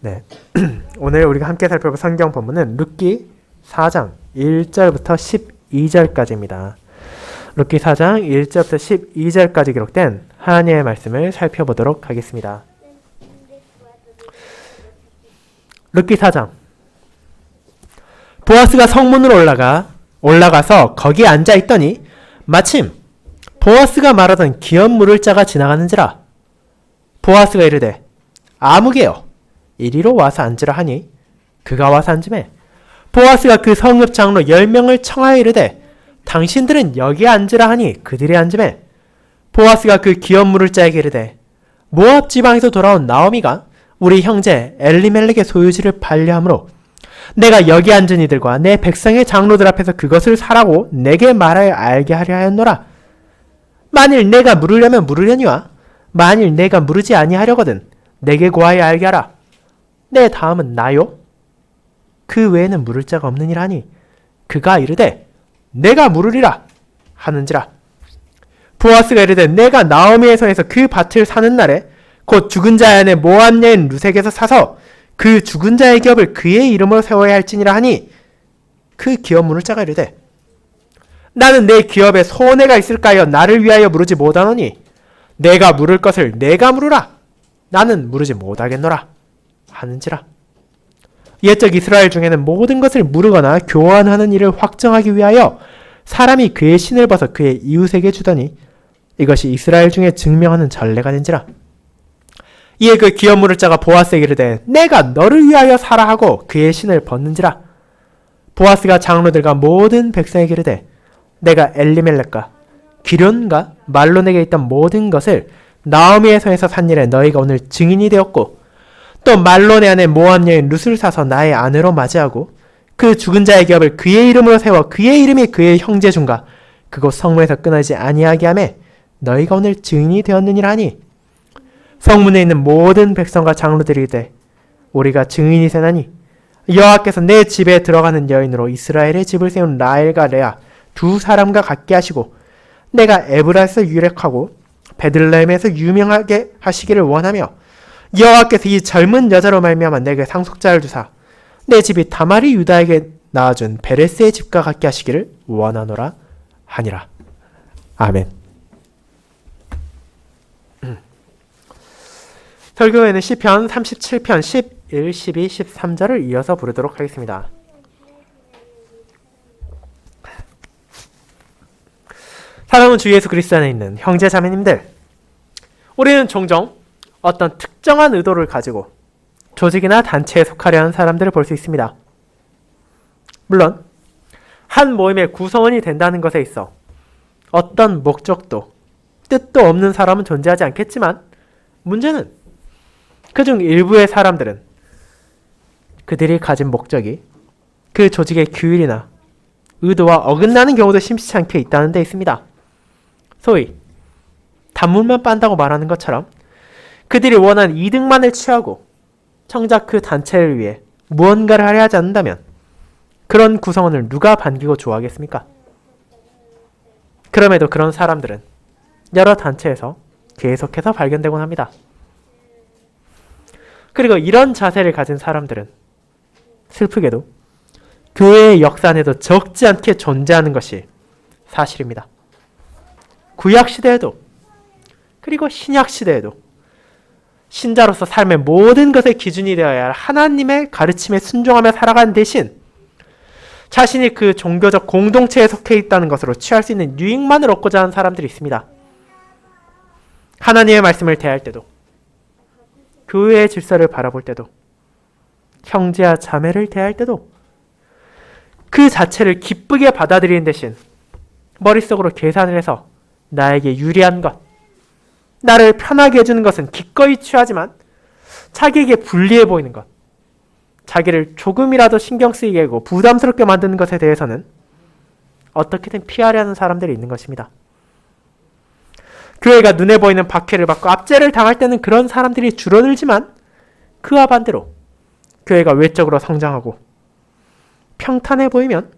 네. 오늘 우리가 함께 살펴볼 성경 본문은 룻기 4장 1절부터 12절까지입니다. 룻기 4장 1절부터 12절까지 기록된 하나님의 말씀을 살펴보도록 하겠습니다. 룻기 4장. 보아스가 성문으로 올라가서 거기에 앉아 있더니 마침 보아스가 말하던 기업 물을 자가 지나가는지라. 보아스가 이르되 아무개여 이리로 와서 앉으라 하니 그가 와서 앉으매 보아스가 그 성읍 장로 10명을 청하여 이르되 당신들은 여기에 앉으라 하니 그들이 앉으매 보아스가 그 기업 물을 자에게 이르되 모압 지방에서 돌아온 나오미가 우리 형제 엘리멜렉의 소유지를 반려하므로 내가 여기 앉은 이들과 내 백성의 장로들 앞에서 그것을 사라고 내게 말하여 알게 하려 하였노라. 만일 내가 물으려면 물으려니와 만일 내가 물으지 아니하려거든 내게 고하여 알게 하라. 내 다음은 나요? 그 외에는 물을 자가 없느니라 하니 그가 이르되 내가 물으리라 하는지라. 보아스가 이르되 내가 나오미의 손에서 그 밭을 사는 날에 곧 죽은 자의 아내 모압 여인 룻에게서 사서 그 죽은 자의 기업을 그의 이름으로 세워야 할지니라 하니 그 기업 물을 자가 이르되 나는 내 기업에 손해가 있을까요? 나를 위하여 물으지 못하노니 내가 물을 것을 내가 물으라. 나는 물으지 못하겠노라 하는지라. 옛적 이스라엘 중에는 모든 것을 물으거나 교환하는 일을 확정하기 위하여 사람이 그의 신을 벗어 그의 이웃에게 주더니 이것이 이스라엘 중에 증명하는 전례가 된지라. 이에 그 기업 물을 자가 보아스에게 이르되 내가 너를 위하여 사라 하고 그의 신을 벗는지라. 보아스가 장로들과 모든 백성에게 이르되 내가 엘리멜렉과 기련과 말론에게 있던 모든 것을 나오미의 손에서 산 일에 너희가 오늘 증인이 되었고 또 말론의 아내 모압 여인 룻을 사서 나의 아내로 맞이하고 그 죽은 자의 기업을 그의 이름으로 세워 그의 이름이 그의 형제 중과 그곳 성문에서 끊어지지 아니하게 하며 너희가 오늘 증인이 되었느니라 하니 성문에 있는 모든 백성과 장로들이 이르되 우리가 증인이 되나니 여호와께서 내 집에 들어가는 여인으로 이스라엘의 집을 세운 라헬과 레아 두 사람과 같게 하시고 내가 에브라에서 유력하고 베들레헴에서 유명하게 하시기를 원하며 여호와께서 이 젊은 여자로 말미암아 내게 상속자를 주사 내 집이 다말이 유다에게 낳아준 베레스의 집과 같게 하시기를 원하노라 하니라. 아멘. 설교에는 시편 37편 11, 12, 13절을 이어서 부르도록 하겠습니다. 사랑하는 주 예수 그리스도 안에 있는 형제 자매님들, 우리는 종종 어떤 특정한 의도를 가지고 조직이나 단체에 속하려 하는 사람들을 볼 수 있습니다. 물론 한 모임의 구성원이 된다는 것에 있어 어떤 목적도 뜻도 없는 사람은 존재하지 않겠지만 문제는 그중 일부의 사람들은 그들이 가진 목적이 그 조직의 규율이나 의도와 어긋나는 경우도 심심치 않게 있다는 데 있습니다. 소위 단물만 빤다고 말하는 것처럼 그들이 원하는 이득만을 취하고 정작 그 단체를 위해 무언가를 하려 하지 않는다면 그런 구성원을 누가 반기고 좋아하겠습니까? 그럼에도 그런 사람들은 여러 단체에서 계속해서 발견되곤 합니다. 그리고 이런 자세를 가진 사람들은 슬프게도 교회의 역사 안에도 적지 않게 존재하는 것이 사실입니다. 구약시대에도 그리고 신약시대에도 신자로서 삶의 모든 것의 기준이 되어야 할 하나님의 가르침에 순종하며 살아가는 대신 자신이 그 종교적 공동체에 속해 있다는 것으로 취할 수 있는 유익만을 얻고자 하는 사람들이 있습니다. 하나님의 말씀을 대할 때도 교회의 질서를 바라볼 때도 형제와 자매를 대할 때도 그 자체를 기쁘게 받아들이는 대신 머릿속으로 계산을 해서 나에게 유리한 것, 나를 편하게 해주는 것은 기꺼이 취하지만 자기에게 불리해 보이는 것, 자기를 조금이라도 신경 쓰이게 하고 부담스럽게 만드는 것에 대해서는 어떻게든 피하려는 사람들이 있는 것입니다. 교회가 눈에 보이는 박해를 받고 압제를 당할 때는 그런 사람들이 줄어들지만 그와 반대로 교회가 외적으로 성장하고 평탄해 보이면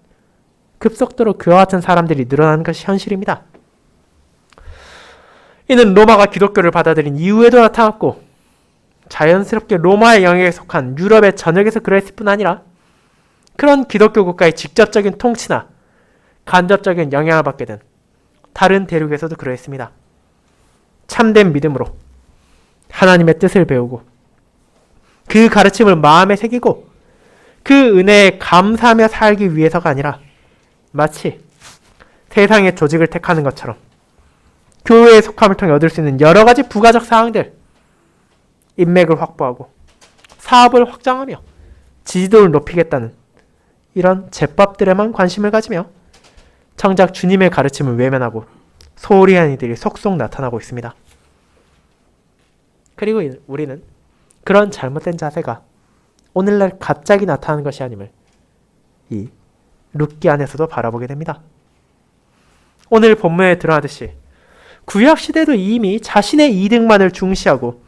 급속도로 그와 같은 사람들이 늘어나는 것이 현실입니다. 이는 로마가 기독교를 받아들인 이후에도 나타났고 자연스럽게 로마의 영역에 속한 유럽의 전역에서 그랬을 뿐 아니라 그런 기독교 국가의 직접적인 통치나 간접적인 영향을 받게 된 다른 대륙에서도 그러했습니다. 참된 믿음으로 하나님의 뜻을 배우고 그 가르침을 마음에 새기고 그 은혜에 감사하며 살기 위해서가 아니라 마치 세상의 조직을 택하는 것처럼 교회에 속함을 통해 얻을 수 있는 여러 가지 부가적 사항들, 인맥을 확보하고 사업을 확장하며 지지도를 높이겠다는 이런 제법들에만 관심을 가지며 정작 주님의 가르침을 외면하고 소홀히 한 이들이 속속 나타나고 있습니다. 그리고 우리는 그런 잘못된 자세가 오늘날 갑자기 나타나는 것이 아님을 이 룻기 안에서도 바라보게 됩니다. 오늘 본문에 드러나듯이 구약시대도 이미 자신의 이득만을 중시하고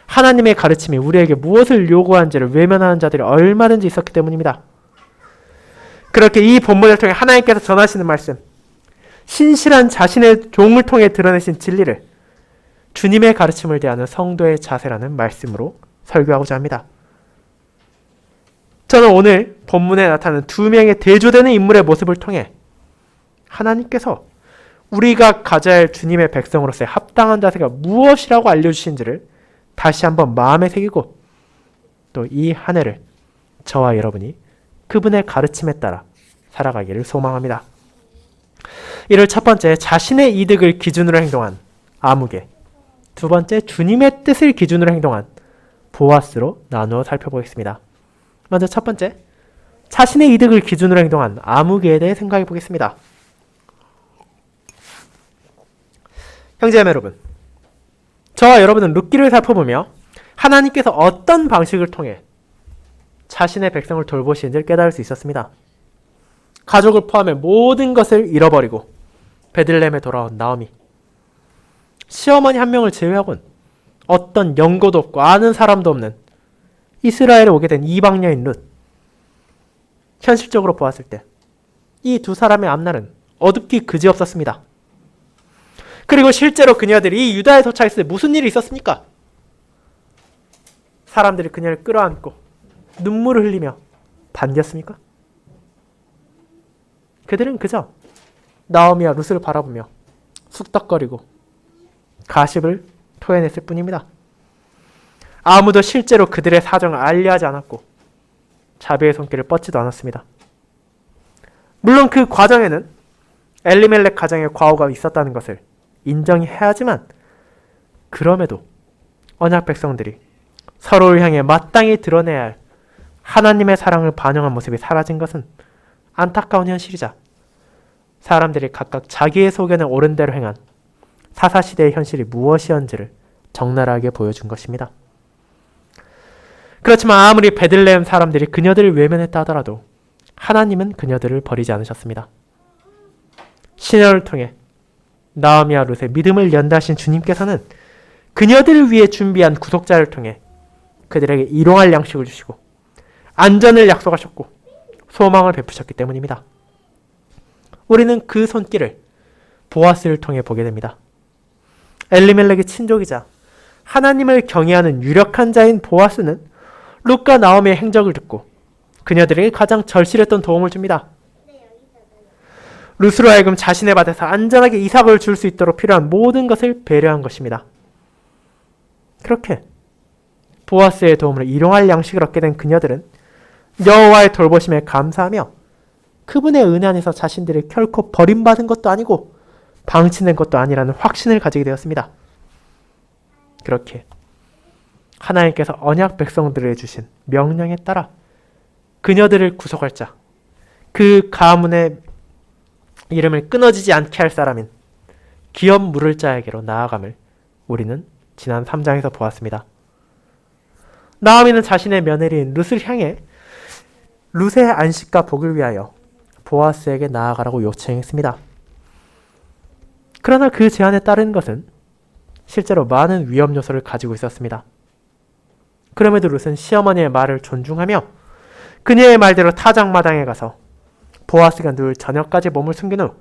하나님의 가르침이 우리에게 무엇을 요구하는지를 외면하는 자들이 얼마든지 있었기 때문입니다. 그렇게 이 본문을 통해 하나님께서 전하시는 말씀, 신실한 자신의 종을 통해 드러내신 진리를 주님의 가르침을 대하는 성도의 자세라는 말씀으로 설교하고자 합니다. 저는 오늘 본문에 나타나는 두 명의 대조되는 인물의 모습을 통해 하나님께서 우리가 가져야 할 주님의 백성으로서의 합당한 자세가 무엇이라고 알려주신지를 다시 한번 마음에 새기고 또 이 한 해를 저와 여러분이 그분의 가르침에 따라 살아가기를 소망합니다. 이를 첫 번째, 자신의 이득을 기준으로 행동한 아무개, 두 번째, 주님의 뜻을 기준으로 행동한 보아스로 나누어 살펴보겠습니다. 먼저 첫 번째, 자신의 이득을 기준으로 행동한 아무개에 대해 생각해 보겠습니다. 형제자매 여러분, 저와 여러분은 룻기를 살펴보며 하나님께서 어떤 방식을 통해 자신의 백성을 돌보시는지를 깨달을 수 있었습니다. 가족을 포함해 모든 것을 잃어버리고 베들레헴에 돌아온 나오미, 시어머니 한 명을 제외하고는 어떤 연고도 없고 아는 사람도 없는 이스라엘에 오게 된 이방 여인 룻. 현실적으로 보았을 때 이 두 사람의 앞날은 어둡기 그지없었습니다. 그리고 실제로 그녀들이 이 유다에 도착했을 때 무슨 일이 있었습니까? 사람들이 그녀를 끌어안고 눈물을 흘리며 반겼습니까? 그들은 그저 나오미와 룻을 바라보며 쑥덕거리고 가십을 토해냈을 뿐입니다. 아무도 실제로 그들의 사정을 알려하지 않았고 자비의 손길을 뻗지도 않았습니다. 물론 그 과정에는 엘리멜렉 가정의 과오가 있었다는 것을 인정해야 하지만 그럼에도 언약 백성들이 서로를 향해 마땅히 드러내야 할 하나님의 사랑을 반영한 모습이 사라진 것은 안타까운 현실이자 사람들이 각각 자기의 소견에 옳은 대로 행한 사사시대의 현실이 무엇이었는지를 적나라하게 보여준 것입니다. 그렇지만 아무리 베들레헴 사람들이 그녀들을 외면했다 하더라도 하나님은 그녀들을 버리지 않으셨습니다. 시녀를 통해 나오미와 룻의 믿음을 연다하신 주님께서는 그녀들을 위해 준비한 구속자를 통해 그들에게 일용할 양식을 주시고 안전을 약속하셨고 소망을 베푸셨기 때문입니다. 우리는 그 손길을 보아스를 통해 보게 됩니다. 엘리멜렉의 친족이자 하나님을 경외하는 유력한 자인 보아스는 룻과 나오미의 행적을 듣고 그녀들에게 가장 절실했던 도움을 줍니다. 룻으로 하여금 자신의 밭에서 안전하게 이삭을 줄 수 있도록 필요한 모든 것을 배려한 것입니다. 그렇게 보아스의 도움으로 일용할 양식을 얻게 된 그녀들은 여호와의 돌보심에 감사하며 그분의 은혜 안에서 자신들이 결코 버림받은 것도 아니고 방치된 것도 아니라는 확신을 가지게 되었습니다. 그렇게 하나님께서 언약 백성들에게 주신 명령에 따라 그녀들을 구속할 자, 그 가문의 이름을 끊어지지 않게 할 사람인 기업 물을 자에게로 나아감을 우리는 지난 3장에서 보았습니다. 나오미는 자신의 며느리인 룻을 향해 룻의 안식과 복을 위하여 보아스에게 나아가라고 요청했습니다. 그러나 그 제안에 따른 것은 실제로 많은 위험 요소를 가지고 있었습니다. 그럼에도 룻은 시어머니의 말을 존중하며 그녀의 말대로 타작마당에 가서 보아스가 늘 저녁까지 몸을 숨긴 후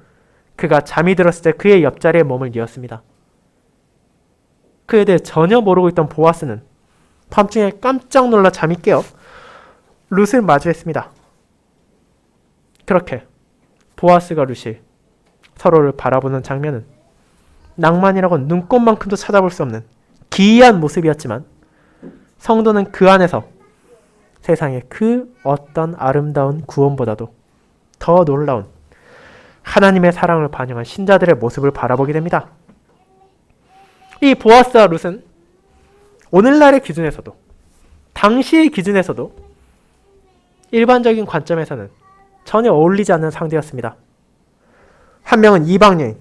그가 잠이 들었을 때 그의 옆자리에 몸을 뉘었습니다. 그에 대해 전혀 모르고 있던 보아스는 밤중에 깜짝 놀라 잠이 깨어 룻을 마주했습니다. 그렇게 보아스가 룻이 서로를 바라보는 장면은 낭만이라곤 눈꽃만큼도 찾아볼 수 없는 기이한 모습이었지만 성도는 그 안에서 세상의 그 어떤 아름다운 구원보다도 더 놀라운 하나님의 사랑을 반영한 신자들의 모습을 바라보게 됩니다. 이 보아스와 룻은 오늘날의 기준에서도 당시의 기준에서도 일반적인 관점에서는 전혀 어울리지 않는 상대였습니다. 한 명은 이방여인,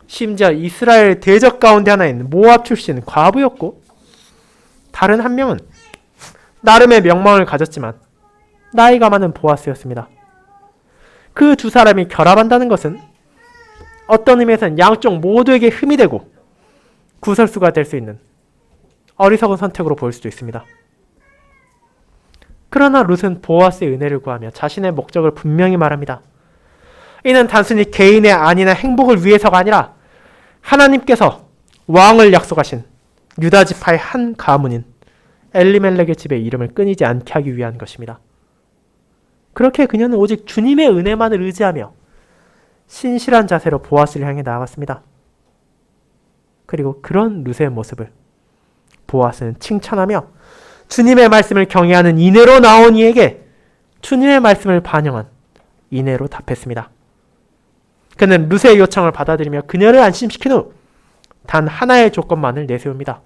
심지어 이스라엘 대적 가운데 하나인 모압 출신 과부였고, 다른 한 명은 나름의 명망을 가졌지만 나이가 많은 보아스였습니다. 그 두 사람이 결합한다는 것은 어떤 의미에서는 양쪽 모두에게 흠이 되고 구설수가 될 수 있는 어리석은 선택으로 보일 수도 있습니다. 그러나 룻은 보아스의 은혜를 구하며 자신의 목적을 분명히 말합니다. 이는 단순히 개인의 안위나 행복을 위해서가 아니라 하나님께서 왕을 약속하신 유다 지파의 한 가문인 엘리멜렉의 집에 이름을 끊이지 않게 하기 위한 것입니다. 그렇게 그녀는 오직 주님의 은혜만을 의지하며 신실한 자세로 보아스를 향해 나아갔습니다. 그리고 그런 룻의 모습을 보아스는 칭찬하며 주님의 말씀을 경외하는 이내로 나온 이에게 주님의 말씀을 반영한 이내로 답했습니다. 그는 룻의 요청을 받아들이며 그녀를 안심시킨 후 단 하나의 조건만을 내세웁니다.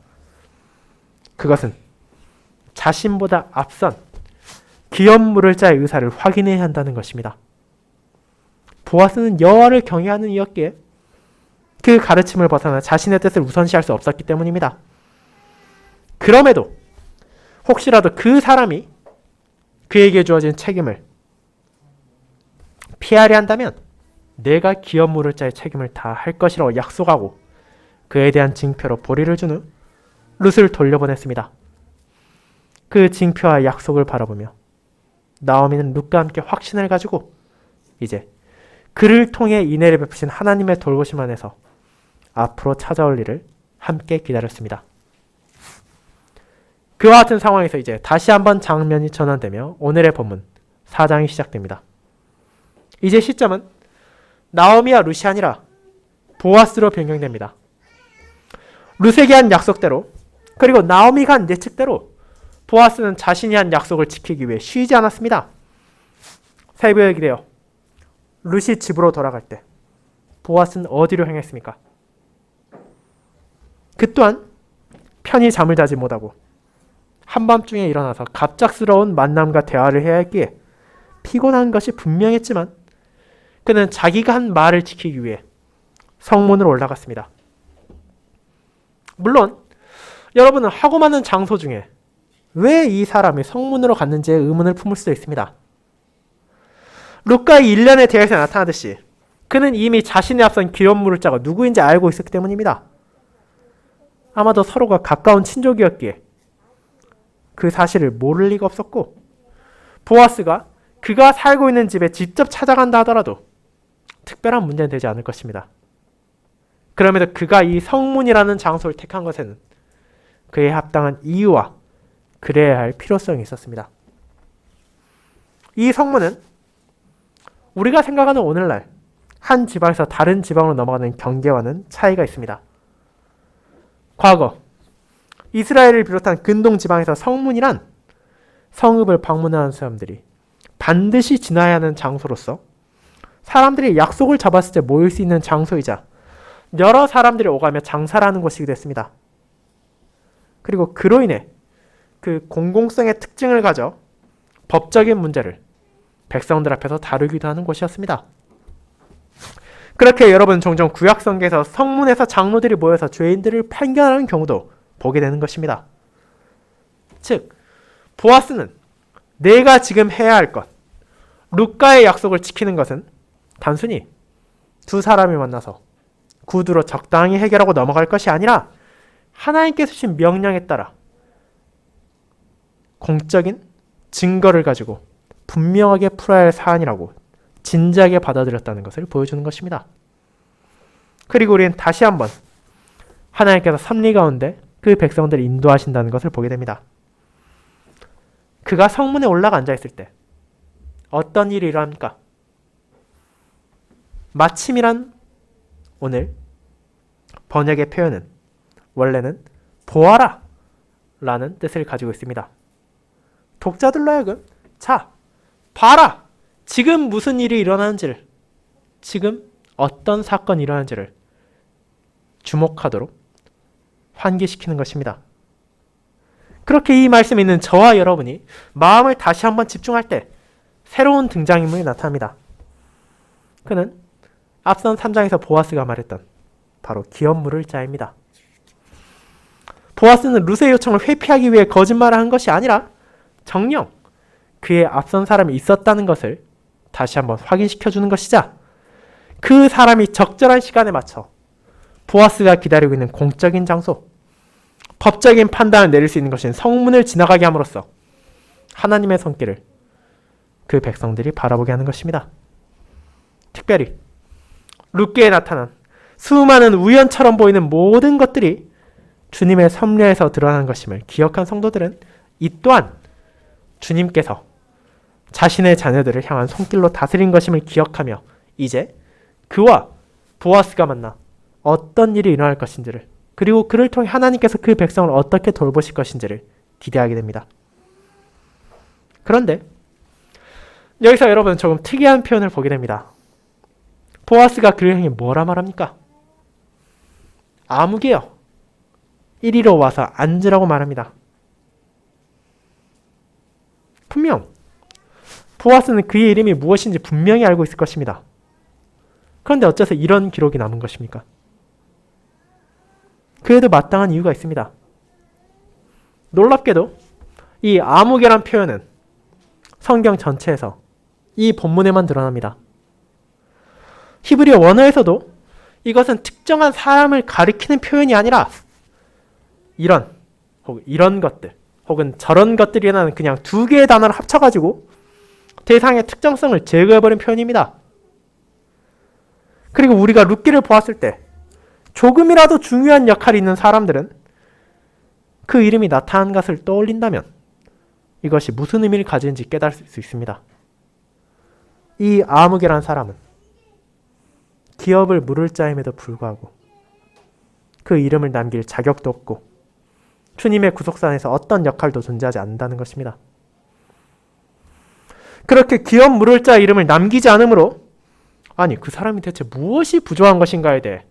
그것은 자신보다 앞선 기업 물을 자의 의사를 확인해야 한다는 것입니다. 보아스는 여호와를 경외하는 이였기에 그 가르침을 벗어나 자신의 뜻을 우선시할 수 없었기 때문입니다. 그럼에도 혹시라도 그 사람이 그에게 주어진 책임을 피하려 한다면 내가 기업 물을 자의 책임을 다 할 것이라고 약속하고 그에 대한 징표로 보리를 준 후 룻을 돌려보냈습니다. 그 징표와 약속을 바라보며 나오미는 룻과 함께 확신을 가지고 이제 그를 통해 인애를 베푸신 하나님의 돌보심 안에서 앞으로 찾아올 일을 함께 기다렸습니다. 그와 같은 상황에서 이제 다시 한번 장면이 전환되며 오늘의 본문 4장이 시작됩니다. 이제 시점은 나오미와 룻이 아니라 보아스로 변경됩니다. 룻에게 한 약속대로 그리고 나오미가 한 예측대로 보아스는 자신이 한 약속을 지키기 위해 쉬지 않았습니다. 새벽이 되어 룻이 집으로 돌아갈 때 보아스는 어디로 향했습니까? 그 또한 편히 잠을 자지 못하고 한밤중에 일어나서 갑작스러운 만남과 대화를 해야 했기에 피곤한 것이 분명했지만 그는 자기가 한 말을 지키기 위해 성문으로 올라갔습니다. 물론 여러분은 하고 많은 장소 중에 왜 이 사람이 성문으로 갔는지에 의문을 품을 수도 있습니다. 룻과의 일련의 대화에서 나타나듯이 그는 이미 자신의 앞선 기업 물을 자가 누구인지 알고 있었기 때문입니다. 아마도 서로가 가까운 친족이었기에 그 사실을 모를 리가 없었고 보아스가 그가 살고 있는 집에 직접 찾아간다 하더라도 특별한 문제는 되지 않을 것입니다. 그럼에도 그가 이 성문이라는 장소를 택한 것에는 그에 합당한 이유와 그래야 할 필요성이 있었습니다. 이 성문은 우리가 생각하는 오늘날 한 지방에서 다른 지방으로 넘어가는 경계와는 차이가 있습니다. 과거 이스라엘을 비롯한 근동 지방에서 성문이란 성읍을 방문하는 사람들이 반드시 지나야 하는 장소로서 사람들이 약속을 잡았을 때 모일 수 있는 장소이자 여러 사람들이 오가며 장사를 하는 곳이기도 했습니다. 그리고 그로 인해 그 공공성의 특징을 가져 법적인 문제를 백성들 앞에서 다루기도 하는 곳이었습니다. 그렇게 여러분 종종 구약성경에서 성문에서 장로들이 모여서 죄인들을 판결하는 경우도 보게 되는 것입니다. 즉 보아스는 내가 지금 해야 할 것, 룻과의 약속을 지키는 것은 단순히 두 사람이 만나서 구두로 적당히 해결하고 넘어갈 것이 아니라 하나님께서 주신 명령에 따라 공적인 증거를 가지고 분명하게 풀어야 할 사안이라고 진지하게 받아들였다는 것을 보여주는 것입니다. 그리고 우리는 다시 한번 하나님께서 섭리 가운데 그 백성들을 인도하신다는 것을 보게 됩니다. 그가 성문에 올라가 앉아있을 때 어떤 일이 일어납니까? 마침이란 오늘 번역의 표현은 원래는 보아라 라는 뜻을 가지고 있습니다. 독자들로 하여금 자, 봐라! 지금 무슨 일이 일어나는지를, 지금 어떤 사건이 일어나는지를 주목하도록 환기시키는 것입니다. 그렇게 이 말씀에 있는 저와 여러분이 마음을 다시 한번 집중할 때 새로운 등장인물이 나타납니다. 그는 앞선 3장에서 보아스가 말했던 바로 기업 물을 자입니다. 보아스는 룻의 요청을 회피하기 위해 거짓말을 한 것이 아니라 정녕 그의 앞선 사람이 있었다는 것을 다시 한번 확인시켜주는 것이자 그 사람이 적절한 시간에 맞춰 보아스가 기다리고 있는 공적인 장소, 법적인 판단을 내릴 수 있는 것인 성문을 지나가게 함으로써 하나님의 손길을 그 백성들이 바라보게 하는 것입니다. 특별히 룻기에 나타난 수많은 우연처럼 보이는 모든 것들이 주님의 섭리에서 드러난 것임을 기억한 성도들은 이 또한 주님께서 자신의 자녀들을 향한 손길로 다스린 것임을 기억하며 이제 그와 보아스가 만나 어떤 일이 일어날 것인지를, 그리고 그를 통해 하나님께서 그 백성을 어떻게 돌보실 것인지를 기대하게 됩니다. 그런데 여기서 여러분 조금 특이한 표현을 보게 됩니다. 보아스가 그를 향해 뭐라 말합니까? 아무개요. 이리로 와서 앉으라고 말합니다. 분명 보아스는 그의 이름이 무엇인지 분명히 알고 있을 것입니다. 그런데 어째서 이런 기록이 남은 것입니까? 그에도 마땅한 이유가 있습니다. 놀랍게도 이 아무개란 표현은 성경 전체에서 이 본문에만 드러납니다. 히브리어 원어에서도 이것은 특정한 사람을 가리키는 표현이 아니라 이런 것들 혹은 저런 것들이라는 그냥 두 개의 단어를 합쳐가지고 대상의 특정성을 제거해버린 표현입니다. 그리고 우리가 룻기를 보았을 때 조금이라도 중요한 역할이 있는 사람들은 그 이름이 나타난 것을 떠올린다면 이것이 무슨 의미를 가지는지 깨달을 수 있습니다. 이 아무개란 사람은 기업을 물을 자임에도 불구하고 그 이름을 남길 자격도 없고 주님의 구속사 안에서 어떤 역할도 존재하지 않는다는 것입니다. 그렇게 기업 물을 자 이름을 남기지 않으므로 아니 그 사람이 대체 무엇이 부족한 것인가에 대해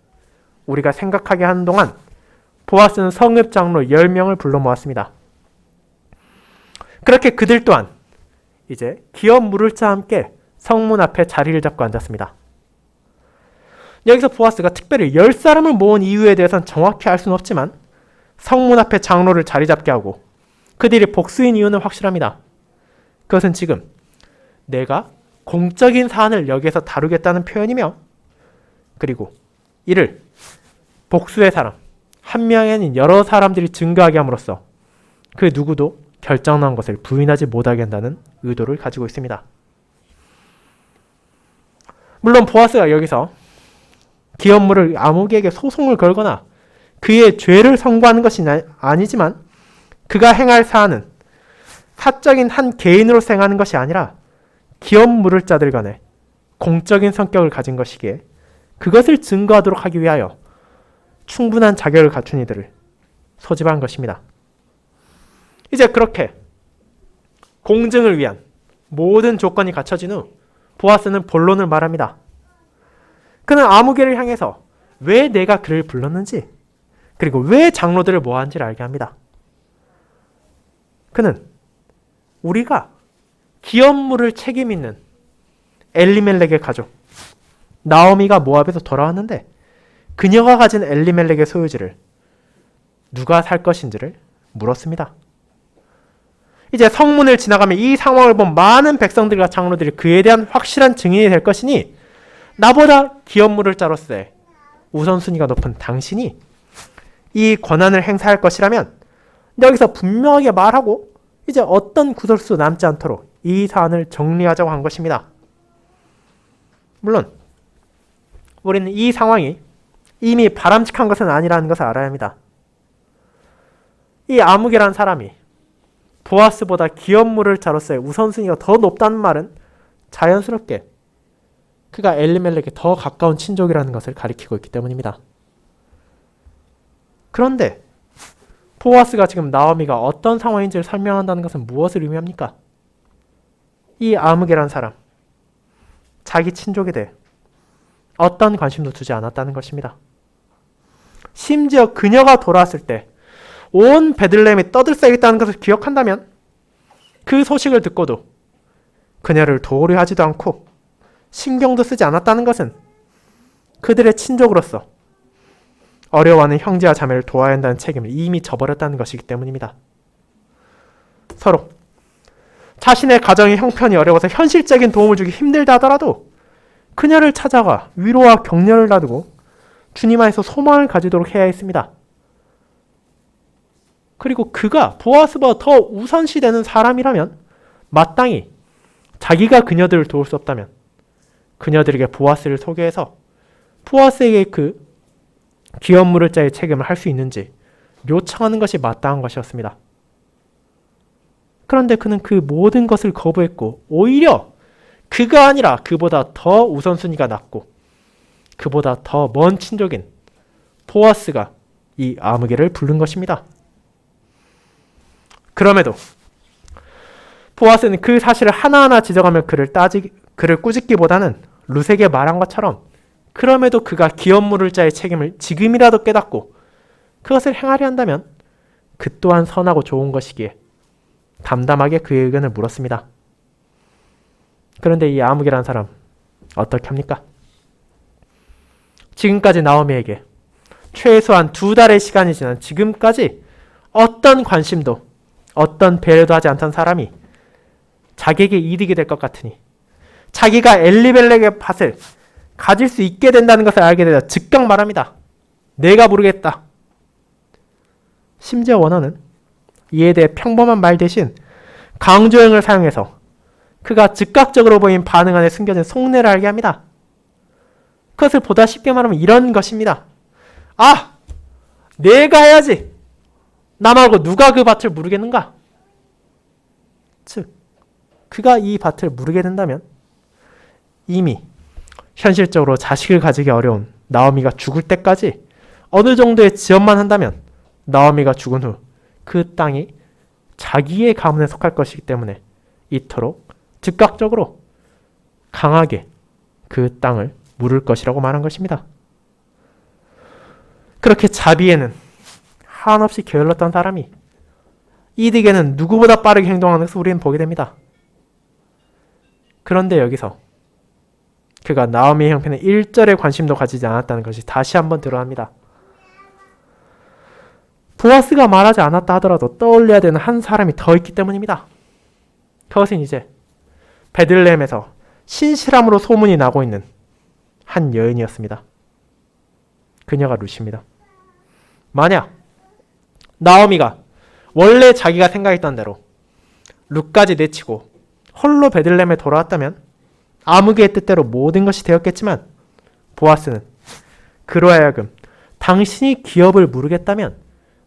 우리가 생각하게 하는 동안 보아스는 성읍 장로 10명을 불러 모았습니다. 그렇게 그들 또한 이제 기업 물을 자와 함께 성문 앞에 자리를 잡고 앉았습니다. 여기서 보아스가 특별히 10사람을 모은 이유에 대해서는 정확히 알 수는 없지만 성문 앞에 장로를 자리 잡게 하고 그들이 복수인 이유는 확실합니다. 그것은 지금 내가 공적인 사안을 여기에서 다루겠다는 표현이며 그리고 이를 복수의 사람, 한 명이 아닌 여러 사람들이 증거하게 함으로써 그 누구도 결정난 것을 부인하지 못하게 한다는 의도를 가지고 있습니다. 물론 보아스가 여기서 기업물을 아무개에게 소송을 걸거나 그의 죄를 선고하는 것이 아니지만 그가 행할 사안은 사적인 한 개인으로 행하는 것이 아니라 기업 물을 자들 간에 공적인 성격을 가진 것이기에 그것을 증거하도록 하기 위하여 충분한 자격을 갖춘 이들을 소집한 것입니다. 이제 그렇게 공증을 위한 모든 조건이 갖춰진 후 보아스는 본론을 말합니다. 그는 아무개를 향해서 왜 내가 그를 불렀는지 그리고 왜 장로들을 모았는지를 알게 합니다. 그는 우리가 기업물을 책임 있는 엘리멜렉의 가족 나오미가 모압에서 돌아왔는데 그녀가 가진 엘리멜렉의 소유지를 누가 살 것인지를 물었습니다. 이제 성문을 지나가며 이 상황을 본 많은 백성들과 장로들이 그에 대한 확실한 증인이 될 것이니 나보다 기업물을 자로서의 우선순위가 높은 당신이 이 권한을 행사할 것이라면 여기서 분명하게 말하고 이제 어떤 구설수 남지 않도록 이 사안을 정리하자고 한 것입니다. 물론 우리는 이 상황이 이미 바람직한 것은 아니라는 것을 알아야 합니다. 이 아무개란 사람이 보아스보다 기업 물을 자로서의 우선순위가 더 높다는 말은 자연스럽게 그가 엘리멜렉에 더 가까운 친족이라는 것을 가리키고 있기 때문입니다. 그런데 보아스가 지금 나오미가 어떤 상황인지를 설명한다는 것은 무엇을 의미합니까? 이 아무개란 사람, 자기 친족에 대해 어떤 관심도 두지 않았다는 것입니다. 심지어 그녀가 돌아왔을 때 온 베들레헴이 떠들썩했다는 것을 기억한다면 그 소식을 듣고도 그녀를 도우려 하지도 않고 신경도 쓰지 않았다는 것은 그들의 친족으로서 어려워하는 형제와 자매를 도와야 한다는 책임을 이미 져버렸다는 것이기 때문입니다. 서로 자신의 가정의 형편이 어려워서 현실적인 도움을 주기 힘들다 하더라도 그녀를 찾아가 위로와 격려를 나누고 주님 안에서 소망을 가지도록 해야 했습니다. 그리고 그가 보아스보다 더 우선시되는 사람이라면 마땅히 자기가 그녀들을 도울 수 없다면 그녀들에게 보아스를 소개해서 보아스에게 그 기업 물을 자의 책임을 할 수 있는지 요청하는 것이 마땅한 것이었습니다. 그런데 그는 그 모든 것을 거부했고 오히려 그가 아니라 그보다 더 우선순위가 낮고 그보다 더 먼 친족인 보아스가 이 아무개를 부른 것입니다. 그럼에도 보아스는 그 사실을 하나하나 지적하며 그를 꾸짖기보다는 룻에게 말한 것처럼 그럼에도 그가 기업 물을 자의 책임을 지금이라도 깨닫고 그것을 행하려 한다면 그 또한 선하고 좋은 것이기에 담담하게 그의 의견을 물었습니다. 그런데 이 아무개라는 사람 어떻게 합니까? 지금까지 나오미에게 최소한 2달의 시간이 지난 지금까지 어떤 관심도 어떤 배려도 하지 않던 사람이 자기에게 이득이 될 것 같으니 자기가 엘리멜렉의 밭을 가질 수 있게 된다는 것을 알게 되자 즉각 말합니다. 내가 모르겠다. 심지어 원어는 이에 대해 평범한 말 대신 강조형을 사용해서 그가 즉각적으로 보인 반응 안에 숨겨진 속내를 알게 합니다. 그것을 보다 쉽게 말하면 이런 것입니다. 아! 내가 해야지! 나 말고 누가 그 밭을 무르겠는가? 즉, 그가 이 밭을 무르게 된다면 이미 현실적으로 자식을 가지기 어려운 나오미가 죽을 때까지 어느 정도의 지원만 한다면 나오미가 죽은 후 그 땅이 자기의 가문에 속할 것이기 때문에 이토록 즉각적으로 강하게 그 땅을 물을 것이라고 말한 것입니다. 그렇게 자비에는 한없이 게을렀던 사람이 이득에는 누구보다 빠르게 행동하는 것을 우리는 보게 됩니다. 그런데 여기서 그가 나오미의 형편에 일절의 관심도 가지지 않았다는 것이 다시 한번 드러납니다. 보아스가 말하지 않았다 하더라도 떠올려야 되는 한 사람이 더 있기 때문입니다. 그것은 이제 베들레헴에서 신실함으로 소문이 나고 있는 한 여인이었습니다. 그녀가 룻입니다. 만약 나오미가 원래 자기가 생각했던 대로 룻까지 내치고 홀로 베들레헴에 돌아왔다면 아무개의 뜻대로 모든 것이 되었겠지만 보아스는 그로 하여금 당신이 기업을 무르겠다면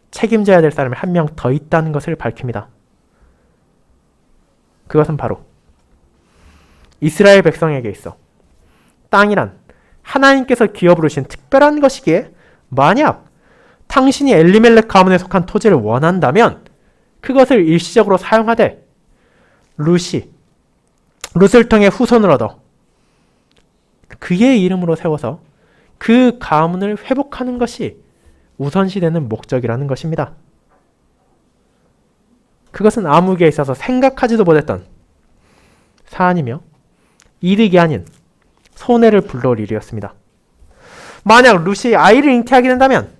책임져야 될 사람이 한 명 더 있다는 것을 밝힙니다. 그것은 바로 이스라엘 백성에게 있어 땅이란 하나님께서 기업으로 주신 특별한 것이기에 만약 당신이 엘리멜렉 가문에 속한 토지를 원한다면 그것을 일시적으로 사용하되 룻을 통해 후손을 얻어 그의 이름으로 세워서 그 가문을 회복하는 것이 우선시되는 목적이라는 것입니다. 그것은 아무개에 있어서 생각하지도 못했던 사안이며 이득이 아닌 손해를 불러올 일이었습니다. 만약 룻이 아이를 잉태하게 된다면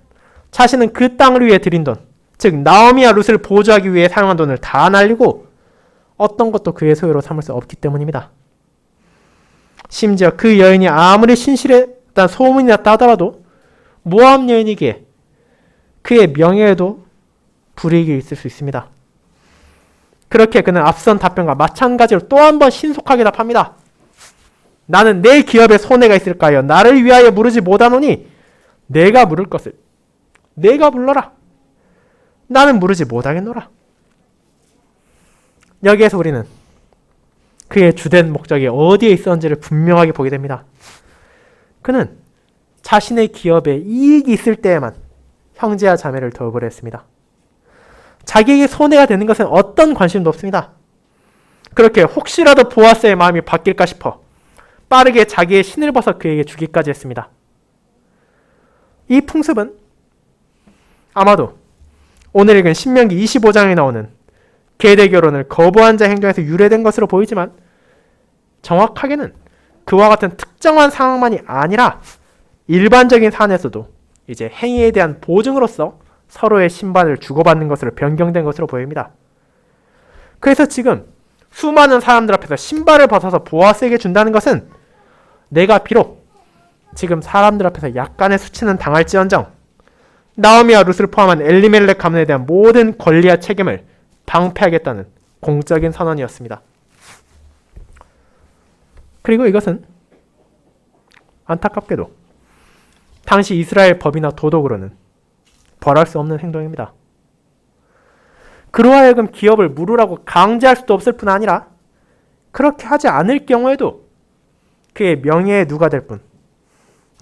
자신은 그 땅을 위해 들인 돈, 즉 나오미와 룻을 보조하기 위해 사용한 돈을 다 날리고 어떤 것도 그의 소유로 삼을 수 없기 때문입니다. 심지어 그 여인이 아무리 신실했다는 소문이 났다 하더라도 모함 여인이기에 그의 명예에도 불이익이 있을 수 있습니다. 그렇게 그는 앞선 답변과 마찬가지로 또 한 번 신속하게 답합니다. 나는 내 기업에 손해가 있을까 하여 나를 위하여 물으지 못하노니 내가 물을 것을 내가 불러라. 나는 무르지 못하겠노라. 여기에서 우리는 그의 주된 목적이 어디에 있었는지를 분명하게 보게 됩니다. 그는 자신의 기업에 이익이 있을 때에만 형제와 자매를 도우려 했습니다. 자기에게 손해가 되는 것은 어떤 관심도 없습니다. 그렇게 혹시라도 보아스의 마음이 바뀔까 싶어 빠르게 자기의 신을 벗어 그에게 주기까지 했습니다. 이 풍습은 아마도 오늘 읽은 신명기 25장에 나오는 계대 결혼을 거부한 자 행동에서 유래된 것으로 보이지만 정확하게는 그와 같은 특정한 상황만이 아니라 일반적인 사안에서도 이제 행위에 대한 보증으로서 서로의 신발을 주고받는 것으로 변경된 것으로 보입니다. 그래서 지금 수많은 사람들 앞에서 신발을 벗어서 보아스에게 준다는 것은 내가 비록 지금 사람들 앞에서 약간의 수치는 당할지언정 나오미와 룻을 포함한 엘리멜렉 가문에 대한 모든 권리와 책임을 방패하겠다는 공적인 선언이었습니다. 그리고 이것은 안타깝게도 당시 이스라엘 법이나 도덕으로는 벌할 수 없는 행동입니다. 그로 하여금 기업을 물으라고 강제할 수도 없을 뿐 아니라 그렇게 하지 않을 경우에도 그의 명예에 누가 될 뿐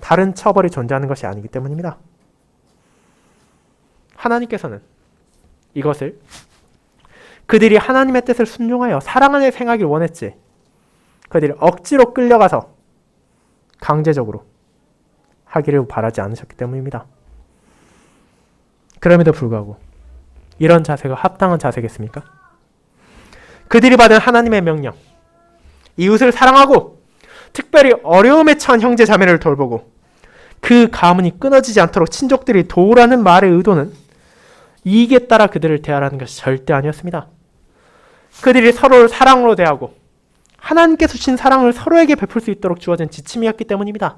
다른 처벌이 존재하는 것이 아니기 때문입니다. 하나님께서는 이것을 그들이 하나님의 뜻을 순종하여 사랑 안에 행하길 원했지 그들이 억지로 끌려가서 강제적으로 하기를 바라지 않으셨기 때문입니다. 그럼에도 불구하고 이런 자세가 합당한 자세겠습니까? 그들이 받은 하나님의 명령, 이웃을 사랑하고 특별히 어려움에 처한 형제 자매를 돌보고 그 가문이 끊어지지 않도록 친족들이 도우라는 말의 의도는 이익에 따라 그들을 대하라는 것이 절대 아니었습니다. 그들이 서로를 사랑으로 대하고 하나님께서 주신 사랑을 서로에게 베풀 수 있도록 주어진 지침이었기 때문입니다.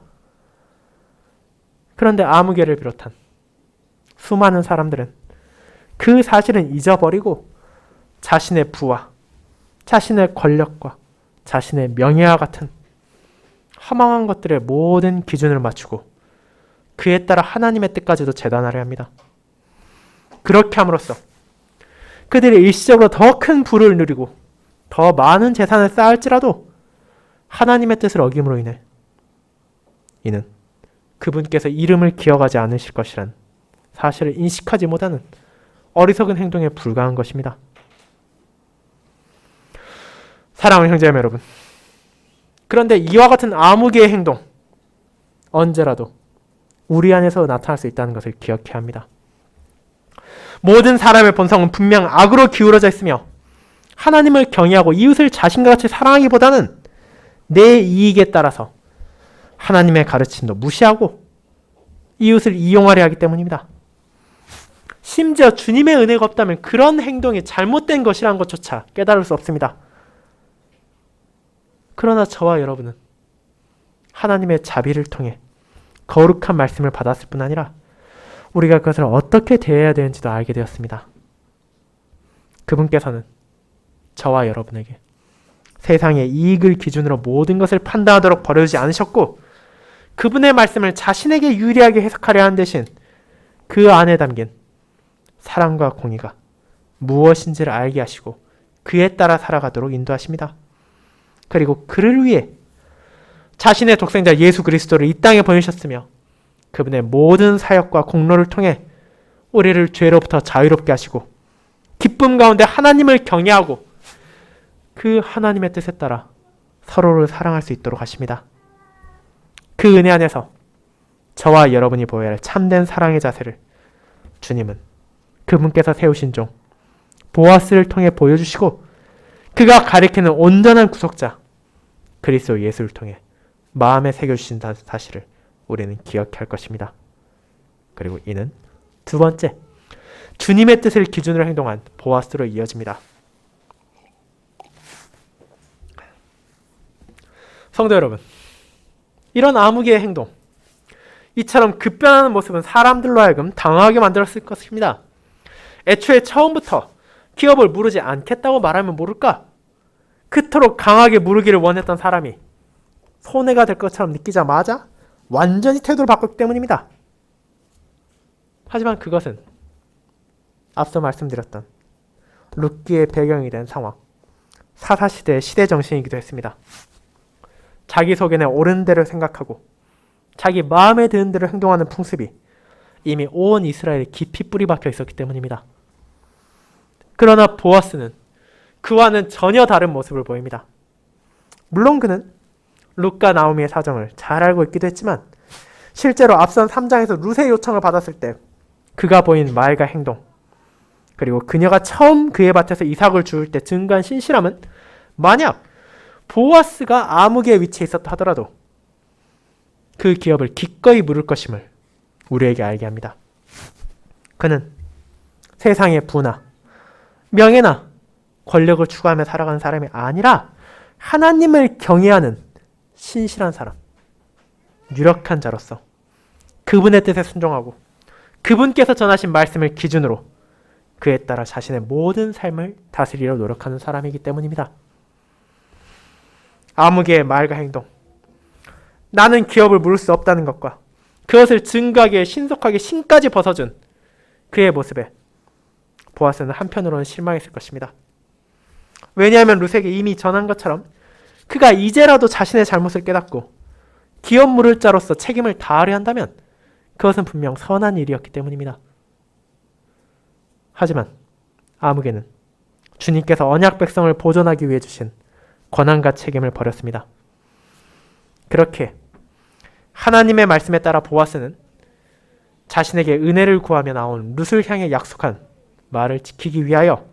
그런데 아무개를 비롯한 수많은 사람들은 그 사실은 잊어버리고 자신의 부와 자신의 권력과 자신의 명예와 같은 허망한 것들의 모든 기준을 맞추고 그에 따라 하나님의 뜻까지도 재단하려 합니다. 그렇게 함으로써 그들이 일시적으로 더 큰 부를 누리고 더 많은 재산을 쌓을지라도 하나님의 뜻을 어김으로 인해 이는 그분께서 이름을 기억하지 않으실 것이란 사실을 인식하지 못하는 어리석은 행동에 불과한 것입니다. 사랑하는 형제자매 여러분, 그런데 이와 같은 아무개의 행동 언제라도 우리 안에서 나타날 수 있다는 것을 기억해야 합니다. 모든 사람의 본성은 분명 악으로 기울어져 있으며 하나님을 경외하고 이웃을 자신과 같이 사랑하기보다는 내 이익에 따라서 하나님의 가르침도 무시하고 이웃을 이용하려 하기 때문입니다. 심지어 주님의 은혜가 없다면 그런 행동이 잘못된 것이라는 것조차 깨달을 수 없습니다. 그러나 저와 여러분은 하나님의 자비를 통해 거룩한 말씀을 받았을 뿐 아니라 우리가 그것을 어떻게 대해야 되는지도 알게 되었습니다. 그분께서는 저와 여러분에게 세상의 이익을 기준으로 모든 것을 판단하도록 버려두지 않으셨고 그분의 말씀을 자신에게 유리하게 해석하려 하는 대신 그 안에 담긴 사랑과 공의가 무엇인지를 알게 하시고 그에 따라 살아가도록 인도하십니다. 그리고 그를 위해 자신의 독생자 예수 그리스도를 이 땅에 보내셨으며 그분의 모든 사역과 공로를 통해 우리를 죄로부터 자유롭게 하시고 기쁨 가운데 하나님을 경외하고 그 하나님의 뜻에 따라 서로를 사랑할 수 있도록 하십니다. 그 은혜 안에서 저와 여러분이 보여야 할 참된 사랑의 자세를 주님은 그분께서 세우신 종 보아스를 통해 보여주시고 그가 가리키는 온전한 구속자 그리스도 예수를 통해 마음에 새겨주신 사실을 우리는 기억할 것입니다. 그리고 이는 두 번째, 주님의 뜻을 기준으로 행동한 보아스로 이어집니다. 성도 여러분, 이런 아무개의 행동, 이처럼 급변하는 모습은 사람들로 하여금 당황하게 만들었을 것입니다. 애초에 처음부터 기업을 무르지 않겠다고 말하면 모를까? 그토록 강하게 무르기를 원했던 사람이 손해가 될 것처럼 느끼자마자 완전히 태도를 바꿨기 때문입니다. 하지만 그것은 앞서 말씀드렸던 룻기의 배경이 된 상황, 사사시대의 시대정신이기도 했습니다. 자기 속에는 옳은 대로 생각하고 자기 마음에 드는 대로 행동하는 풍습이 이미 온 이스라엘에 깊이 뿌리 박혀 있었기 때문입니다. 그러나 보아스는 그와는 전혀 다른 모습을 보입니다. 물론 그는 룻과 나오미의 사정을 잘 알고 있기도 했지만 실제로 앞선 3장에서 룻의 요청을 받았을 때 그가 보인 말과 행동, 그리고 그녀가 처음 그의 밭에서 이삭을 주울 때 증거한 신실함은 만약 보아스가 아무개의 위치에 있었다 하더라도 그 기업을 기꺼이 물을 것임을 우리에게 알게 합니다. 그는 세상의 부나 명예나 권력을 추구하며 살아가는 사람이 아니라 하나님을 경외하는 신실한 사람, 유력한 자로서 그분의 뜻에 순종하고 그분께서 전하신 말씀을 기준으로 그에 따라 자신의 모든 삶을 다스리려 노력하는 사람이기 때문입니다. 아무개의 말과 행동, 나는 기업을 물을 수 없다는 것과 그것을 증거하기에 신속하게 신까지 벗어준 그의 모습에 보아스는 한편으로는 실망했을 것입니다. 왜냐하면 룻에게 이미 전한 것처럼 그가 이제라도 자신의 잘못을 깨닫고 기업 물을 자로서 책임을 다하려 한다면 그것은 분명 선한 일이었기 때문입니다. 하지만 아무개는 주님께서 언약 백성을 보존하기 위해 주신 권한과 책임을 버렸습니다. 그렇게 하나님의 말씀에 따라 보아스는 자신에게 은혜를 구하며 나온 룻을 향해 약속한 말을 지키기 위하여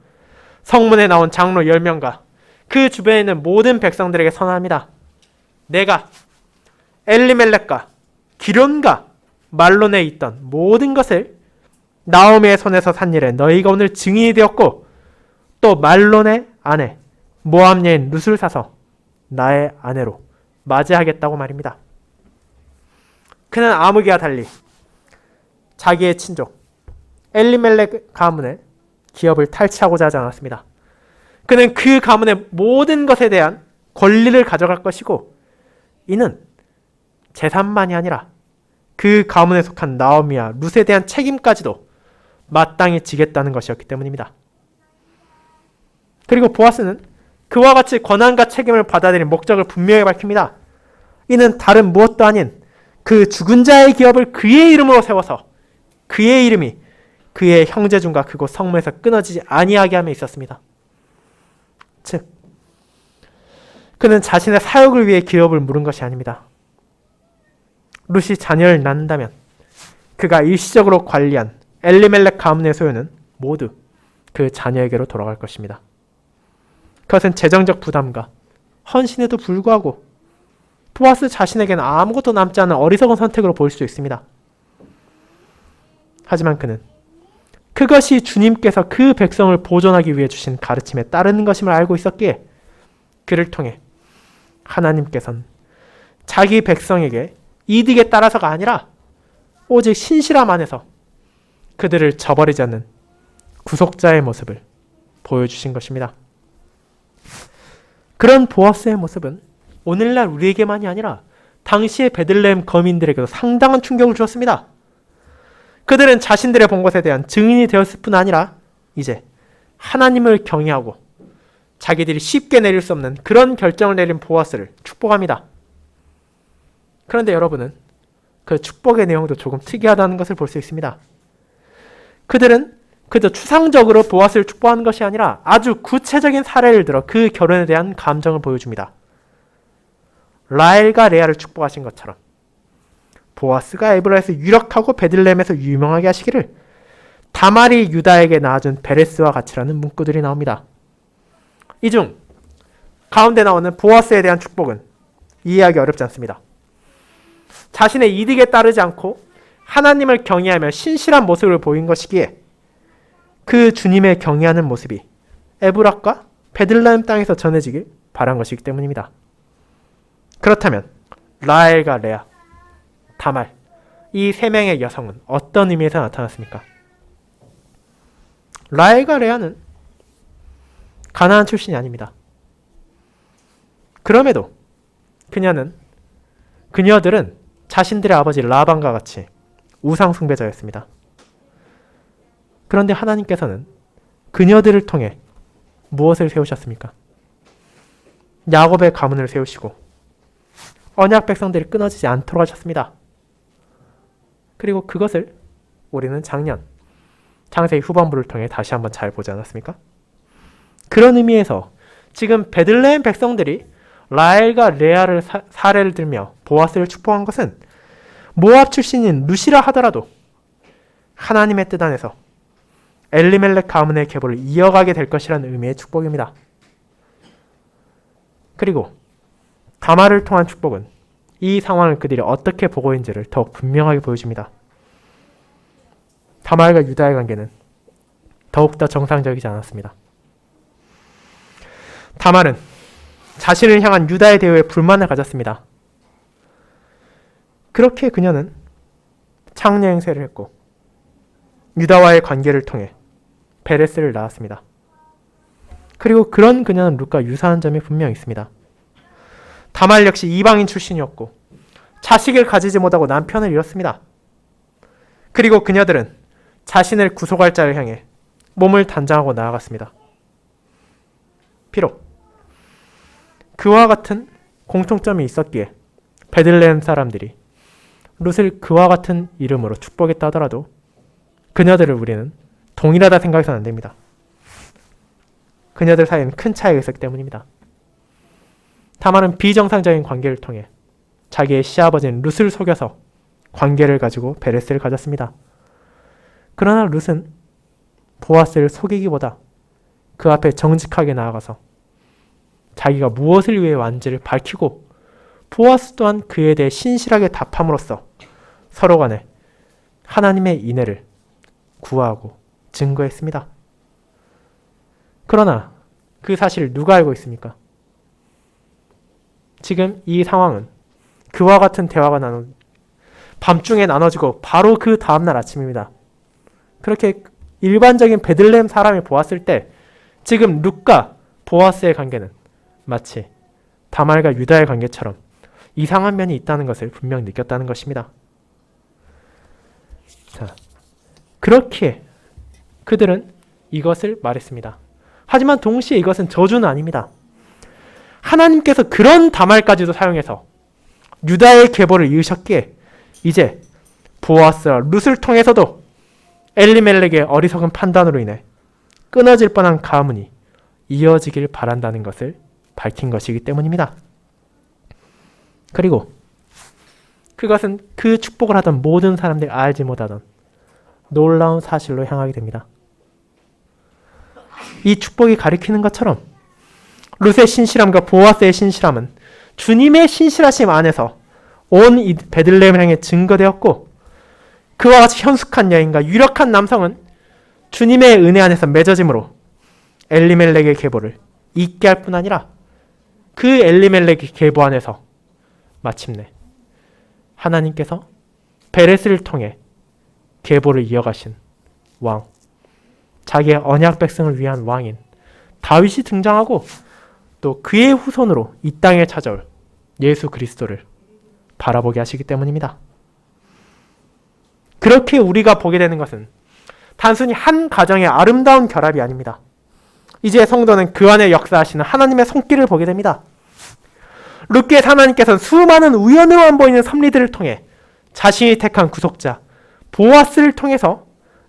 성문에 나온 장로 10명과 그 주변에 있는 모든 백성들에게 선언합니다. 내가 엘리멜렉과 기론과 말론에 있던 모든 것을 나오미의 손에서 산 일에 너희가 오늘 증인이 되었고 또 말론의 아내 모압 여인 룻을 사서 나의 아내로 맞이하겠다고 말입니다. 그는 아무개와 달리 자기의 친족 엘리멜렉 가문의 기업을 탈취하고자 하지 않았습니다. 그는 그 가문의 모든 것에 대한 권리를 가져갈 것이고 이는 재산만이 아니라 그 가문에 속한 나오미와 룻에 대한 책임까지도 마땅히 지겠다는 것이었기 때문입니다. 그리고 보아스는 그와 같이 권한과 책임을 받아들인 목적을 분명히 밝힙니다. 이는 다른 무엇도 아닌 그 죽은 자의 기업을 그의 이름으로 세워서 그의 이름이 그의 형제중과 그곳 성문에서 끊어지지 아니하게 함에 있었습니다. 즉, 그는 자신의 사역을 위해 기업을 물은 것이 아닙니다. 룻이 자녀를 낳는다면 그가 일시적으로 관리한 엘리멜렉 가문의 소유는 모두 그 자녀에게로 돌아갈 것입니다. 그것은 재정적 부담과 헌신에도 불구하고 보아스 자신에게는 아무것도 남지 않은 어리석은 선택으로 보일 수 있습니다. 하지만 그는 그것이 주님께서 그 백성을 보존하기 위해 주신 가르침에 따르는 것임을 알고 있었기에 그를 통해 하나님께서는 자기 백성에게 이득에 따라서가 아니라 오직 신실함 안에서 그들을 저버리지 않는 구속자의 모습을 보여주신 것입니다. 그런 보아스의 모습은 오늘날 우리에게만이 아니라 당시의 베들레헴 거민들에게도 상당한 충격을 주었습니다. 그들은 자신들의 본 것에 대한 증인이 되었을 뿐 아니라 이제 하나님을 경외하고 자기들이 쉽게 내릴 수 없는 그런 결정을 내린 보아스를 축복합니다. 그런데 여러분은 그 축복의 내용도 조금 특이하다는 것을 볼 수 있습니다. 그들은 그저 추상적으로 보아스를 축복하는 것이 아니라 아주 구체적인 사례를 들어 그 결혼에 대한 감정을 보여줍니다. 라헬과 레아를 축복하신 것처럼 보아스가 에브라에서 유력하고 베들레헴에서 유명하게 하시기를 다말이 유다에게 낳아준 베레스와 같이라는 문구들이 나옵니다. 이 중 가운데 나오는 보아스에 대한 축복은 이해하기 어렵지 않습니다. 자신의 이득에 따르지 않고 하나님을 경외하며 신실한 모습을 보인 것이기에 그 주님의 경외하는 모습이 에브락과 베들레헴 땅에서 전해지길 바란 것이기 때문입니다. 그렇다면 라헬과 레아, 다말, 이 세 명의 여성은 어떤 의미에서 나타났습니까? 라헬과 레아는 가나안 출신이 아닙니다. 그럼에도 그녀들은 자신들의 아버지 라반과 같이 우상 숭배자였습니다. 그런데 하나님께서는 그녀들을 통해 무엇을 세우셨습니까? 야곱의 가문을 세우시고 언약 백성들이 끊어지지 않도록 하셨습니다. 그리고 그것을 우리는 작년 창세기 후반부를 통해 다시 한번 잘 보지 않았습니까? 그런 의미에서 지금 베들레헴 백성들이 라헬과 레아를 사례를 들며 보아스를 축복한 것은 모압 출신인 루시라 하더라도 하나님의 뜻 안에서 엘리멜렉 가문의 계보를 이어가게 될 것이라는 의미의 축복입니다. 그리고 다말을 통한 축복은 이 상황을 그들이 어떻게 보고 있는지를 더욱 분명하게 보여줍니다. 다말과 유다의 관계는 더욱더 정상적이지 않았습니다. 다말은 자신을 향한 유다의 대우에 불만을 가졌습니다. 그렇게 그녀는 창녀 행세를 했고 유다와의 관계를 통해 베레스를 낳았습니다. 그리고 그런 그녀는 룻과 유사한 점이 분명 있습니다. 다말 역시 이방인 출신이었고 자식을 가지지 못하고 남편을 잃었습니다. 그리고 그녀들은 자신을 구속할 자를 향해 몸을 단장하고 나아갔습니다. 비록 그와 같은 공통점이 있었기에 베들레헴 사람들이 룻을 그와 같은 이름으로 축복했다 하더라도 그녀들을 우리는 동일하다 생각해서는 안 됩니다. 그녀들 사이에는 큰 차이가 있었기 때문입니다. 다말은 비정상적인 관계를 통해 자기의 시아버지인 룻을 속여서 관계를 가지고 베레스를 가졌습니다. 그러나 룻은 보아스를 속이기보다 그 앞에 정직하게 나아가서 자기가 무엇을 위해 왔는지를 밝히고 보아스 또한 그에 대해 신실하게 답함으로써 서로 간에 하나님의 인애를 구하고 증거했습니다. 그러나 그 사실을 누가 알고 있습니까? 지금 이 상황은 그와 같은 대화가 밤중에 나눠지고 바로 그 다음날 아침입니다. 그렇게 일반적인 베들레헴 사람이 보았을 때 지금 룻과 보아스의 관계는 마치 다말과 유다의 관계처럼 이상한 면이 있다는 것을 분명 느꼈다는 것입니다. 자, 그렇게 그들은 이것을 말했습니다. 하지만 동시에 이것은 저주는 아닙니다. 하나님께서 그런 다말까지도 사용해서 유다의 계보를 이으셨기에 이제 보아스와 룻을 통해서도 엘리멜렉의 어리석은 판단으로 인해 끊어질 뻔한 가문이 이어지길 바란다는 것을 밝힌 것이기 때문입니다. 그리고 그것은 그 축복을 하던 모든 사람들이 알지 못하던 놀라운 사실로 향하게 됩니다. 이 축복이 가리키는 것처럼 룻의 신실함과 보아스의 신실함은 주님의 신실하심 안에서 온 이 베들레헴을 향해 증거되었고 그와 같이 현숙한 여인과 유력한 남성은 주님의 은혜 안에서 맺어짐으로 엘리멜렉의 계보를 잇게 할 뿐 아니라 그 엘리멜렉의 계보 안에서 마침내 하나님께서 베레스를 통해 계보를 이어가신 왕, 자기의 언약 백성을 위한 왕인 다윗이 등장하고 또 그의 후손으로 이 땅에 찾아올 예수 그리스도를 바라보게 하시기 때문입니다. 그렇게 우리가 보게 되는 것은 단순히 한 가정의 아름다운 결합이 아닙니다. 이제 성도는 그 안에 역사하시는 하나님의 손길을 보게 됩니다. 룻기에 하나님께서는 수많은 우연으로만 보이는 섭리들을 통해 자신이 택한 구속자 보아스를 통해서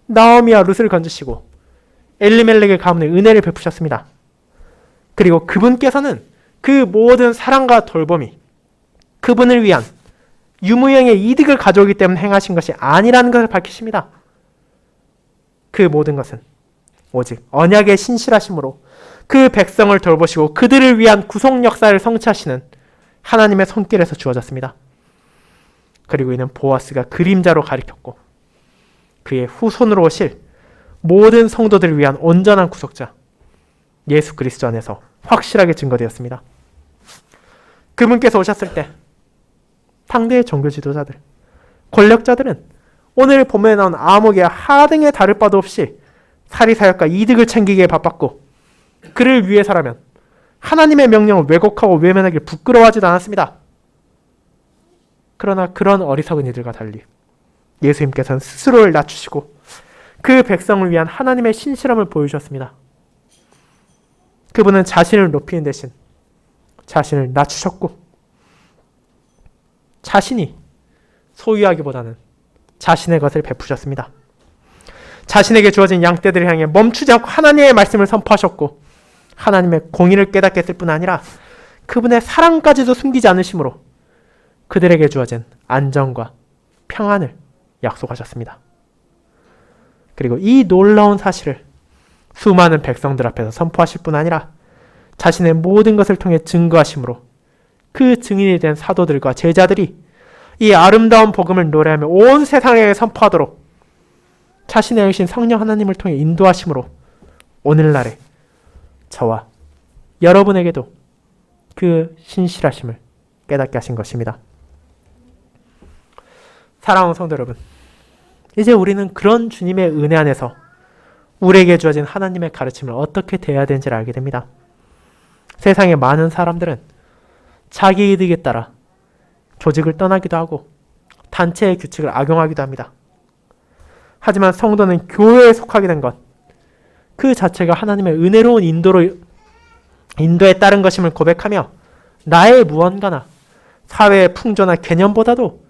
나오미와 룻을 건지시고 엘리멜렉의 가문에 은혜를 베푸셨습니다. 그리고 그분께서는 그 모든 사랑과 돌봄이 그분을 위한 유무형의 이득을 가져오기 때문에 행하신 것이 아니라는 것을 밝히십니다. 그 모든 것은 오직 언약의 신실하심으로 그 백성을 돌보시고 그들을 위한 구속 역사를 성취하시는 하나님의 손길에서 주어졌습니다. 그리고 이는 보아스가 그림자로 가리켰고 그의 후손으로 오실 모든 성도들을 위한 온전한 구속자 예수 그리스도 안에서 확실하게 증거되었습니다. 그분께서 오셨을 때 당대의 종교 지도자들, 권력자들은 오늘 본문에 나온 아목의 하등에 다를 바도 없이 사리사욕과 이득을 챙기기에 바빴고 그를 위해서라면 하나님의 명령을 왜곡하고 외면하기를 부끄러워하지도 않았습니다. 그러나 그런 어리석은 이들과 달리 예수님께서는 스스로를 낮추시고 그 백성을 위한 하나님의 신실함을 보여주셨습니다. 그분은 자신을 높이는 대신 자신을 낮추셨고 자신이 소유하기보다는 자신의 것을 베푸셨습니다. 자신에게 주어진 양떼들을 향해 멈추지 않고 하나님의 말씀을 선포하셨고 하나님의 공의를 깨닫게 했을 뿐 아니라 그분의 사랑까지도 숨기지 않으심으로 그들에게 주어진 안정과 평안을 약속하셨습니다. 그리고 이 놀라운 사실을 수많은 백성들 앞에서 선포하실 뿐 아니라 자신의 모든 것을 통해 증거하심으로 그 증인이 된 사도들과 제자들이 이 아름다운 복음을 노래하며 온 세상에 선포하도록 자신의 영이신 성령 하나님을 통해 인도하심으로 오늘날에 저와 여러분에게도 그 신실하심을 깨닫게 하신 것입니다. 사랑하는 성도 여러분, 이제 우리는 그런 주님의 은혜 안에서 우리에게 주어진 하나님의 가르침을 어떻게 대해야 되는지를 알게 됩니다. 세상의 많은 사람들은 자기 이득에 따라 조직을 떠나기도 하고 단체의 규칙을 악용하기도 합니다. 하지만 성도는 교회에 속하게 된 것, 그 자체가 하나님의 은혜로운 인도에 따른 것임을 고백하며 나의 무언가나 사회의 풍조나 개념보다도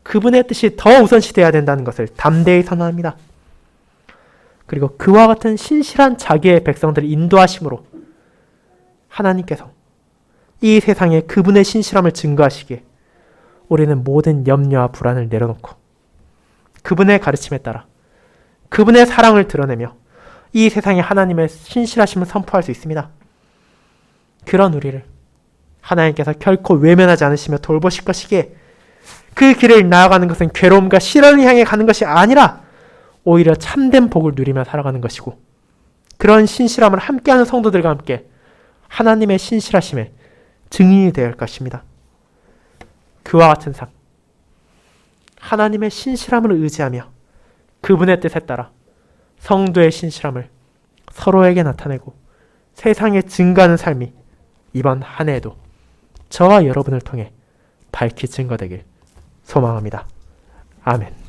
그분의 뜻이 더 우선시되어야 된다는 것을 담대히 선언합니다. 그리고 그와 같은 신실한 자기의 백성들을 인도하심으로 하나님께서 이 세상에 그분의 신실함을 증거하시기에 우리는 모든 염려와 불안을 내려놓고 그분의 가르침에 따라 그분의 사랑을 드러내며 이 세상에 하나님의 신실하심을 선포할 수 있습니다. 그런 우리를 하나님께서 결코 외면하지 않으시며 돌보실 것이기에 그 길을 나아가는 것은 괴로움과 시련을 향해 가는 것이 아니라 오히려 참된 복을 누리며 살아가는 것이고 그런 신실함을 함께하는 성도들과 함께 하나님의 신실하심에 증인이 되어야 할 것입니다. 그와 같은 삶, 하나님의 신실함을 의지하며 그분의 뜻에 따라 성도의 신실함을 서로에게 나타내고 세상에 증거하는 삶이 이번 한 해에도 저와 여러분을 통해 밝히 증거되길 소망합니다. 아멘.